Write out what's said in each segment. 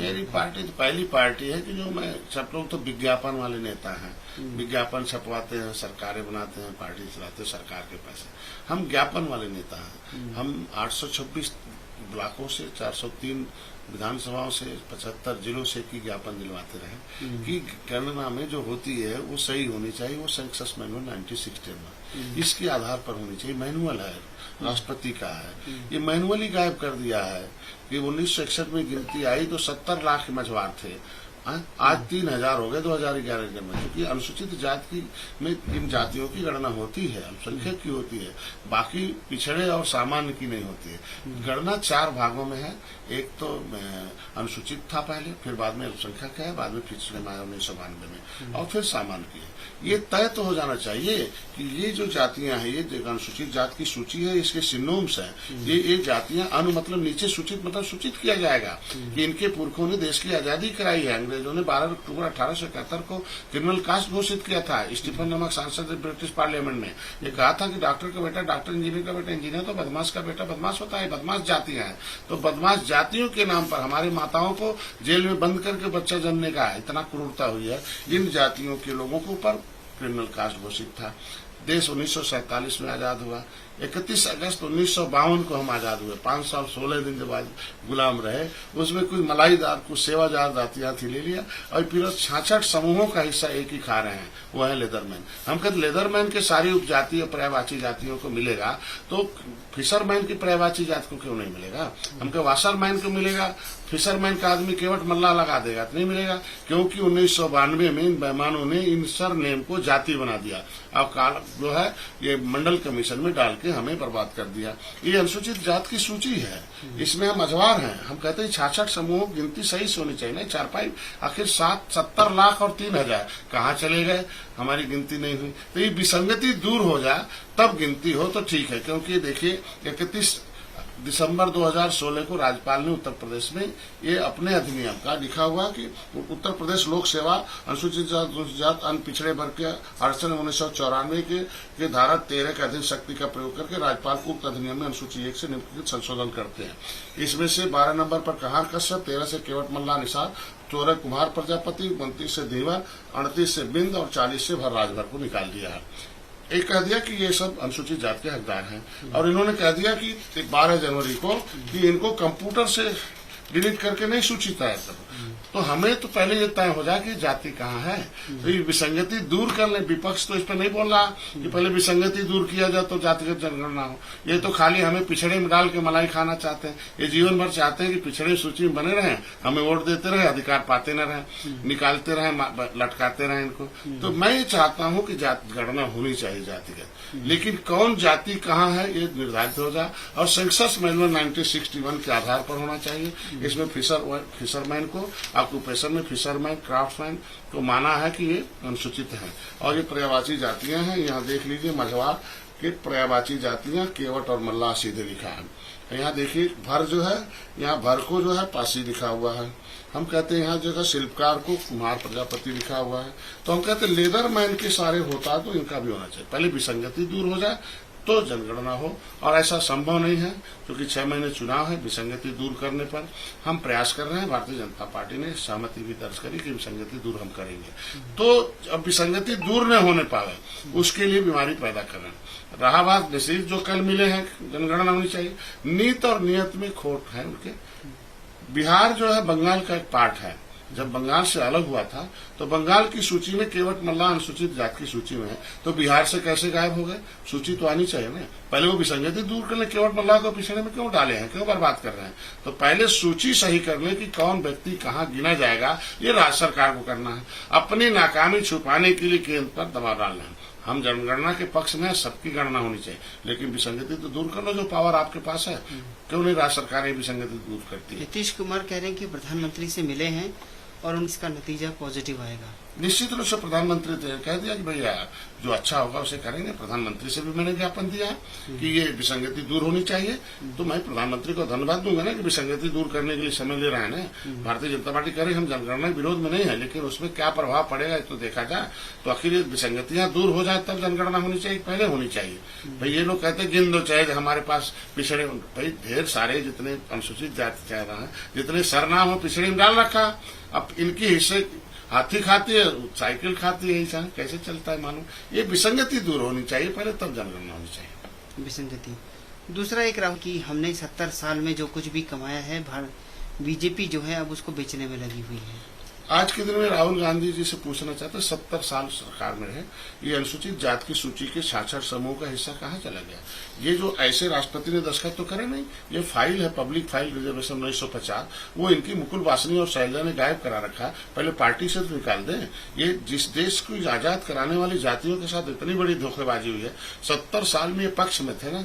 मेरी पार्टी तो पहली पार्टी है कि जो मैं सब लोग तो विज्ञापन वाले नेता हैं, विज्ञापन छपवाते हैं, सरकारें बनाते हैं, पार्टी चलाते हैं सरकार के पैसे। हम ज्ञापन वाले नेता हैं। हम 826 ब्लॉकों से 403 विधानसभाओं से 75 जिलों से की ज्ञापन दिलवाते रहे कि गणना में जो होती है वो सही होनी चाहिए। वो सेंसस मैनुअल 1961 इसके आधार पर होनी चाहिए। मैनुअल है, राष्ट्रपति का है, ये मैनुअल ही गायब कर दिया है कि 1961 में गिनती आई तो 70 लाख मझवार थे, आज 3000 हो गए 2011 के में। क्योंकि अनुसूचित जाति में इन जातियों की गणना होती है, अल्पसंख्यक की होती है, बाकी पिछड़े और सामान्य की नहीं होती है। गणना 4 भागों में है। एक तो अनुसूचित था पहले, फिर बाद में अल्पसंख्यक है, बाद में पिछड़े में 1992 में, और फिर सामान्य की है। ये तय तो हो जाना चाहिए कि ये जो जातियां हैं, ये अनुसूचित जाति की सूची है, इसके सिनोम्स है, ये जातियां अनु मतलब नीचे सूचित मतलब सूचित किया जाएगा कि इनके पुरखों ने देश की आजादी कराई है। अंग्रेजों ने 12 अक्टूबर 1871 को क्रिमिनल कास्ट घोषित किया था। स्टीफन नामक सांसद ब्रिटिश पार्लियामेंट में ये कहा था कि डॉक्टर का बेटा डॉक्टर, इंजीनियर का बेटा इंजीनियर, तो बदमाश का बेटा बदमाश होता है। बदमाश जातियां हैं, तो बदमाश जातियों के नाम पर हमारी माताओं को जेल में बंद करके बच्चा जन्मने का इतना क्रूरता हुई है। इन जातियों के लोगों के ऊपर क्रिमिनल कास्ट घोषित था। देश 1947 में आजाद हुआ। 31 अगस्त 1952 को हम आजाद हुए। 5 साल 16 दिन जब आज गुलाम रहे, उसमें कुछ मलाईदार कुछ सेवादार जातियां थी, ले लिया, और फिर 66 समूहों का हिस्सा एक ही खा रहे हैं, वो है लेदरमैन। हम कहते लेदरमैन के सारी उपजाति और पर्यायवाची जातियों को मिलेगा, तो फिशरमैन की पर्यायवाची जाति को क्यों नहीं मिलेगा? हमको वाशरमैन को मिलेगा, फिशरमैन का आदमी केवट मल्ला लगा देगा तो नहीं मिलेगा, क्योंकि 1992 में इन बेईमानों ने इन सरनेम को जाति बना दिया। अब जो है ये मंडल कमीशन में डाल के हमें बर्बाद कर दिया। ये अनुसूचित जाति की सूची है, इसमें हम अजवार हैं। हम कहते हैं 66 समूहों की गिनती सही से होनी चाहिए। नहीं 4 आखिर 70 लाख और 3000 कहाँ चले गए? हमारी गिनती नहीं हुई। तो ये विसंगति दूर हो जाए तब गिनती हो तो ठीक है। क्योंकि देखिए 31 दिसंबर 2016 को राज्यपाल ने उत्तर प्रदेश में ये अपने अधिनियम का लिखा हुआ कि उत्तर प्रदेश लोक सेवा अनुसूचित जाति अन्य पिछड़े वर्ग के अड़चन 1994 के धारा 13 के अधीन शक्ति का प्रयोग करके राज्यपाल को उक्त अधिनियम में अनुसूची 1 से निम्नलिखित संशोधन करते हैं। इसमें से 12 नंबर पर कहार कश्यप, 13 से केवट मल्ला निषाद, 14 कुमार प्रजापति, 29 से धीवर, 38 से बिंद और 40 से भर राजभर को निकाल दिया है। एक कह दिया कि ये सब अनुसूचित जाति के हकदार हैं, और इन्होंने कह दिया कि 12 जनवरी को कि इनको कंप्यूटर से डिलीट करके नहीं सूची तैयार करो। तो हमें तो पहले ये तय हो जाए कि जाति कहाँ है, तो ये विसंगति दूर कर ले। विपक्ष तो इस पर नहीं बोल रहा कि पहले विसंगति दूर किया जाए तो जातिगत जनगणना हो। ये तो खाली हमें पिछड़े में डाल के मलाई खाना चाहते हैं। ये जीवन भर चाहते हैं कि पिछड़े सूची में बने रहें, हमें वोट देते रहे, अधिकार पाते न रहें, निकालते रहें, लटकाते रहें इनको। तो मैं ये चाहता हूँ कि गणना होनी चाहिए जातिगत, लेकिन कौन जाति कहाँ है ये निर्धारित हो जाए, और सेंसस मैनुअल 1961 के आधार पर होना चाहिए। इसमें फिशरमैन को ऑक्यूपेशन में फिशरमैन, क्राफ्ट्समैन को माना है कि ये अनुसूचित है। और ये पर्यायवाची जातियां हैं। यहाँ देख लीजिए मझवार के पर्यायवाची जातियां केवट और मल्ला सीधे लिखा है। यहाँ देखिए भर जो है, यहाँ भर को जो है पासी लिखा हुआ है। हम कहते हैं यहाँ जगह शिल्पकार को कुमार प्रजापति लिखा हुआ है। तो हम कहते हैं लेदरमैन के सारे होता तो इनका भी होना चाहिए। पहले विसंगति दूर हो जाए तो जनगणना हो, और ऐसा संभव नहीं है क्योंकि 6 महीने चुनाव है। विसंगति दूर करने पर हम प्रयास कर रहे हैं। भारतीय जनता पार्टी ने सहमति भी दर्ज करी कि विसंगति दूर हम करेंगे। तो अब विसंगति दूर न होने पावे उसके लिए बीमारी पैदा कर रहे हैं। रहा बात निश्चित जो कल मिले हैं जनगणना होनी चाहिए, नीत और नियत में खोट है उनके। बिहार जो है बंगाल का एक पार्ट है। जब बंगाल से अलग हुआ था तो बंगाल की सूची में केवट मल्ला अनुसूचित जाति की सूची में है, तो बिहार से कैसे गायब हो गए? सूची तो आनी चाहिए ना। पहले वो विसंगति दूर कर ले, केवट मल्ला को पिछड़े में क्यों डाले हैं, क्यों बर्बाद कर रहे हैं? तो पहले सूची सही कर ले कि कौन व्यक्ति कहाँ गिना जाएगा, ये राज्य सरकार को करना है। अपनी नाकामी छुपाने के लिए केंद्र पर दबाव डालना है। हम जनगणना के पक्ष में सबकी गणना होनी चाहिए, लेकिन विसंगति तो दूर कर लो। जो पावर आपके पास है, क्यों नहीं राज्य सरकार विसंगति दूर करती है? नीतीश कुमार कह रहे हैं कि प्रधानमंत्री से मिले हैं और उनका नतीजा पॉजिटिव आएगा। निश्चित रूप से प्रधानमंत्री ने कह दिया कि भैया जो अच्छा होगा उसे करेंगे। प्रधानमंत्री से भी मैंने ज्ञापन दिया है कि ये विसंगति दूर होनी चाहिए। तो मैं प्रधानमंत्री को धन्यवाद दूंगा ना कि विसंगति दूर करने के लिए समय ले रहा है ना। भारतीय जनता पार्टी करे, हम जनगणना के विरोध में नहीं है, लेकिन उसमें क्या प्रभाव पड़ेगा तो देखा जाए। तो आखिर ये विसंगतियां दूर हो जाए तब जनगणना होनी चाहिए, पहले होनी चाहिए। भाई ये लोग कहते हैं गिन दो चाहे हमारे पास पिछड़े, भाई ढेर सारे जितने अनुसूचित जाति चाह रहा है, जितने सरनाम हो पिछड़े में डाल रखा। अब इनकी हिस्से हाथी खाती है, साइकिल खाती है, ऐसा कैसे चलता है मालूम। ये विसंगति दूर होनी चाहिए पहले, तब जनगणना होनी चाहिए। विसंगति। दूसरा एक राहुल की हमने 70 साल में जो कुछ भी कमाया है, बीजेपी जो है अब उसको बेचने में लगी हुई है। आज के दिन में राहुल गांधी जी से पूछना चाहते हैं, 70 साल सरकार में रहे, ये अनुसूचित जाति की सूची के साक्षर समूह का हिस्सा कहाँ चला गया। ये जो ऐसे राष्ट्रपति ने दस्तखत तो करे नहीं, ये फाइल है पब्लिक फाइल रिजर्वेशन 1950, वो इनकी मुकुल वासनी और शैलजा ने गायब करा रखा। पहले पार्टी से तो निकाल दें। ये जिस देश को आजाद कराने वाली जातियों के साथ इतनी बड़ी धोखेबाजी हुई है। 70 साल में ये पक्ष में थे ना,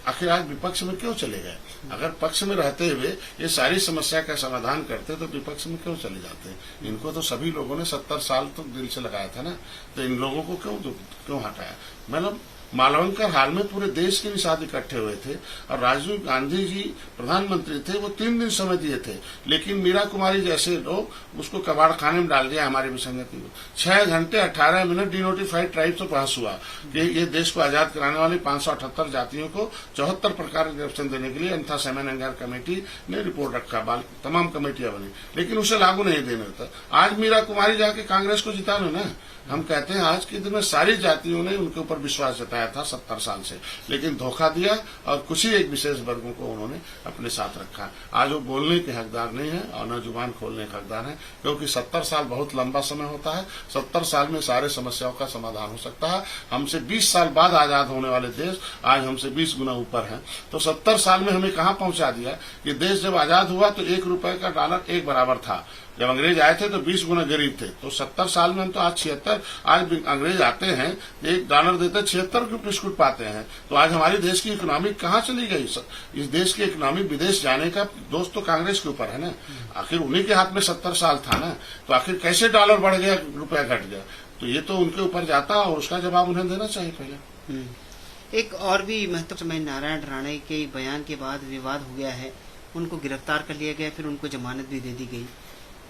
आखिर आज विपक्ष में क्यों चले गए। अगर पक्ष में रहते हुए ये सारी समस्या का समाधान करते तो विपक्ष में क्यों चले जाते। इनको तो सभी लोगों ने 70 साल तो दिल से लगाया था ना, तो इन लोगों को क्यों हटाया। मतलब मालवंकर हाल में पूरे देश के निषाद इकट्ठे हुए थे और राजीव गांधी जी प्रधानमंत्री थे, वो 3 दिन समय दिए थे, लेकिन मीरा कुमारी जैसे लोग उसको कबाड़ खाने में डाल दिया हमारी विसंगति को। 6 घंटे 18 मिनट डिनोटिफाइड ट्राइब से पास हुआ कि ये देश को आजाद कराने वाली 578 जातियों को 74 प्रकार के रिजर्वेशन देने के लिए अन्था सेमन एंगर कमेटी ने रिपोर्ट रखा, तमाम कमेटियां बनी, लेकिन उसे लागू नहीं देने देता। आज मीरा कुमारी जाके कांग्रेस को जिता लो ना। हम कहते हैं आज के दिन में सारी जातियों ने उनके ऊपर विश्वास जताया था 70 साल से, लेकिन धोखा दिया और कुछ ही एक विशेष वर्गों को उन्होंने अपने साथ रखा। आज वो बोलने के हकदार नहीं है और न जुबान खोलने के हकदार है, क्योंकि 70 साल बहुत लंबा समय होता है। 70 साल में सारे समस्याओं का समाधान हो सकता है। हमसे 20 साल बाद आजाद होने वाले देश आज हमसे 20 गुना ऊपर है। तो 70 साल में हमें कहाँ पहुंचा दिया कि देश जब आजाद हुआ तो 1 रुपए का डॉलर 1 बराबर था। जब अंग्रेज आए थे तो 20 गुना गरीब थे। तो 70 साल में हम तो आज 76, आज अंग्रेज आते हैं $1 देते 76 के बिस्कुट पाते हैं। तो आज हमारी देश की इकोनॉमी कहाँ चली गई। इस देश की इकोनॉमी विदेश जाने का दोष तो कांग्रेस के ऊपर है ना। आखिर उन्हीं के हाथ में 70 साल था ना, तो आखिर कैसे डॉलर बढ़ गया, रुपया घट गया। तो ये तो उनके ऊपर जाता और उसका जवाब उन्हें देना चाहिए पहले। एक और भी महत्वपूर्ण, नारायण राणे के बयान के बाद विवाद हो गया है, उनको गिरफ्तार कर लिया गया, फिर उनको जमानत भी दे दी गई।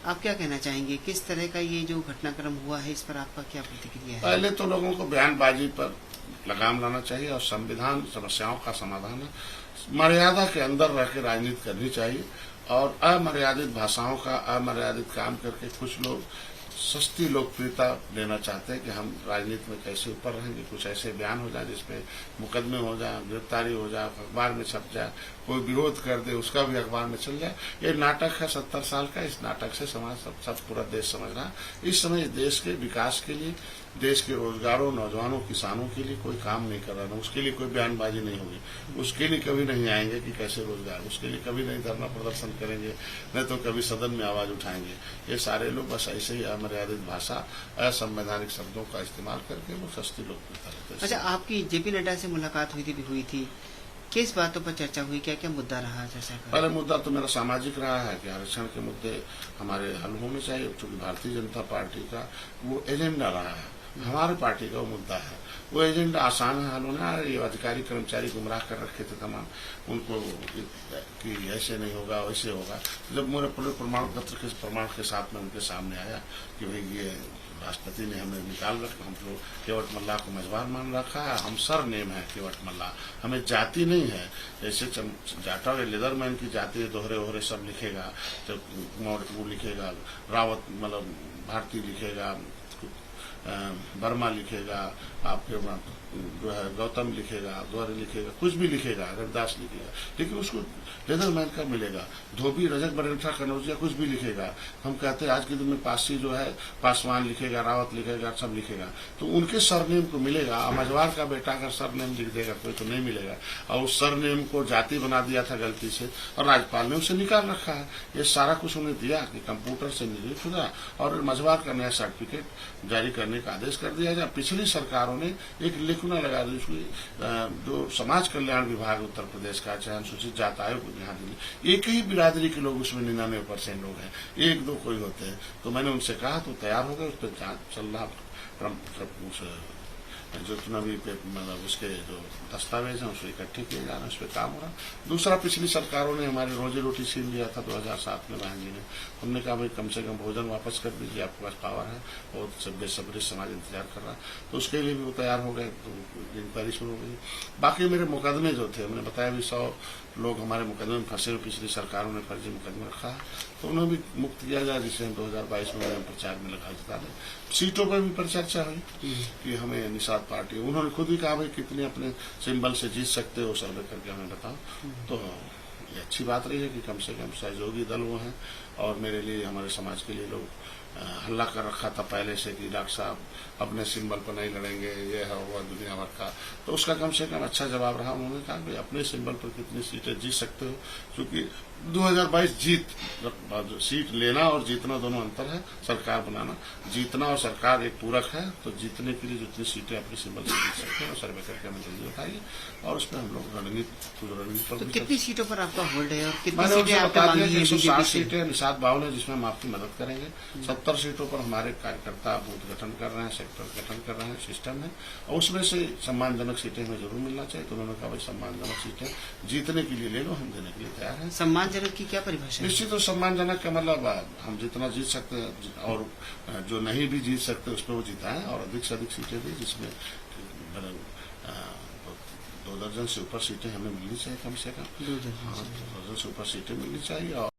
आप क्या कहना चाहेंगे, किस तरह का ये जो घटनाक्रम हुआ है, इस पर आपका क्या प्रतिक्रिया है। पहले तो लोगों को बयानबाजी पर लगाम लाना चाहिए और संविधान समस्याओं का समाधान है। मर्यादा के अंदर रह के राजनीति करनी चाहिए और अमर्यादित भाषाओं का अमर्यादित काम करके कुछ लोग सस्ती लोकप्रियता लेना चाहते हैं कि हम राजनीति में कैसे ऊपर रहेंगे। कुछ ऐसे बयान हो जाए जिसपे मुकदमे हो जाए, गिरफ्तारी हो जाए, अखबार में छप जाए, कोई विरोध कर दे उसका भी अखबार में चल जाए। ये नाटक है 70 साल का। इस नाटक से समाज सब पूरा देश समझ रहा है। इस समय देश के विकास के लिए, देश के रोजगारों, नौजवानों, किसानों के लिए कोई काम नहीं कर रहा है। उसके लिए कोई बयानबाजी नहीं होगी, उसके लिए कभी नहीं आएंगे कि कैसे रोजगार, उसके लिए कभी नहीं धरना प्रदर्शन करेंगे, नहीं तो कभी सदन में आवाज उठाएंगे। ये सारे लोग बस ऐसे ही अमर्यादित भाषा, असंवैधानिक शब्दों का इस्तेमाल करके वो सस्ती लोकप्रियता लेते हैं। अच्छा, आपकी जेपी नड्डा से मुलाकात हुई थी, किस बातों पर चर्चा हुई, क्या क्या मुद्दा रहा चर्चा का? पहले मुद्दा तो मेरा सामाजिक रहा है कि आरक्षण के मुद्दे हमारे हल होने चाहिए, क्योंकि भारतीय जनता पार्टी का वो एजेंडा रहा है। हमारे पार्टी का वो मुद्दा है, वो एजेंडा आसान है हल होना। ये अधिकारी कर्मचारी गुमराह कर रखे थे तमाम उनको कि ऐसे नहीं होगा वैसे होगा। जब मेरे पूरे प्रमाण के साथ में उनके सामने आया कि भाई ये राष्ट्रपति ने हमें निकाल रखा, हम लोग केवट मल्ला को मेजबान मान रखा है, हम सर नेम है केवट मल्ला, हमें जाति नहीं है। जैसे जाटा और लेदरमैन की जाति दोहरे ओहरे सब लिखेगा, जब वो लिखेगा रावत मतलब भारती लिखेगा, वर्मा लिखेगा, आपके जो है गौतम लिखेगा, द्वारे लिखेगा, कुछ भी लिखेगा, रविदास लिखेगा, लेकिन उसको लेदरमैन का मिलेगा। धोबी, रजक, बरेठा, कनौजिया कुछ भी लिखेगा। हम कहते हैं आज के दिन में पासी जो है पासवान लिखेगा, रावत लिखेगा, सब लिखेगा, तो उनके सरनेम को मिलेगा। मजवार का बेटा अगर सरनेम लिख देगा कोई तो नहीं मिलेगा। और उस सरनेम को जाति बना दिया था गलती से और राज्यपाल ने उसे निकाल रखा है। ये सारा कुछ उन्हें दिया कि कंप्यूटर से निर्मित हुआ और मजवार का नया सर्टिफिकेट जारी करने देने का आदेश कर दिया जाए। पिछली सरकारों ने एक लिखना लगा दी, उसकी जो समाज कल्याण विभाग उत्तर प्रदेश का, चाहे अनुसूचित जाति आयोग यहाँ दिल्ली, एक ही बिरादरी के लोग उसमें 99% लोग हैं, एक दो कोई होते हैं। तो मैंने उनसे कहा तो तैयार हो गए, उस पर जांच चल रहा, जो चुनावी मतलब उसके जो दस्तावेज हैं उसको इकट्ठे किए जा रहे हैं, उस पर काम हो रहा। दूसरा, पिछली सरकारों ने हमारी रोजी रोटी छीन लिया था 2007 में बहन जी ने। हमने कहा भाई कम से कम भोजन वापस कर दीजिए, आपके पास पावर है, बहुत बेसब्री समाज इंतजार कर रहा। तो उसके लिए भी वो तैयार हो गए, तो इंक्वायरी शुरू हो गई। बाकी मेरे मुकदमे जो थे, मैंने बताया भी 100 लोग हमारे मुकदमे में फंसे हुए, पिछली सरकारों ने फर्जी मुकदमे रखा है, तो उन्हें भी मुक्त किया जाए, जिसे हम 2022 में प्रचार में लगा देता है। सीटों पर भी परिचर्चा हुई कि हमें निषाद पार्टी, उन्होंने खुद ही कहा भाई कितने अपने सिंबल से जीत सकते हो, सर्वे करके हमें बताओ। तो ये अच्छी बात रही है कि कम से कम सहयोगी दल वो हैं। और मेरे लिए, हमारे समाज के लिए लोग हल्ला कर रखा था पहले से कि डॉक्टर साहब अपने सिंबल पर नहीं लड़ेंगे, ये है वो दुनिया भर का, तो उसका कम से कम अच्छा जवाब रहा। उन्होंने कहा कि अपने सिंबल पर कितनी सीटें जीत सकते हो, क्योंकि 2022 सीट लेना और जीतना दोनों अंतर है, सरकार बनाना, जीतना और सरकार एक पूरक है। तो जीतने के लिए जितनी सीटें अपने सिंबल से जीत सकते हैं, सर्वे करके हमें जल्दी बताइए, और उसमें हम लोग रणनीति पर तो कितनी सीटों पर आपका होल्ड है और कितनी मैंने सीटें उनसे आपने बता दिया मांगी कि है 160 बीजेपी से? सीटें निषाद बाहुल है, जिसमें हम आपकी मदद करेंगे। 70 सीटों पर हमारे कार्यकर्ता बूथ गठन कर रहे हैं, सेक्टर गठन कर रहे हैं, सिस्टम है, और उसमें से सम्मानजनक सीटें हमें जरूर मिलना चाहिए। तो उन्होंने कहा भाई सम्मानजनक सीटें जीतने के लिए ले लो, हम देने के लिए तैयार हैं। सम्मानजनक की क्या परिभाषा है? निश्चित तो सम्मानजनक का मतलब हम जितना जीत सकते हैं, और जो नहीं भी जीत सकते उस पर वो जिताएं, और अधिक से अधिक सीटें भी, जिसमें 2 दर्जन से ऊपर सीटें हमें मिलनी चाहिए, कम से कम 2 दर्जन। हाँ, 2 दर्जन से ऊपर सीटें मिलनी चाहिए। और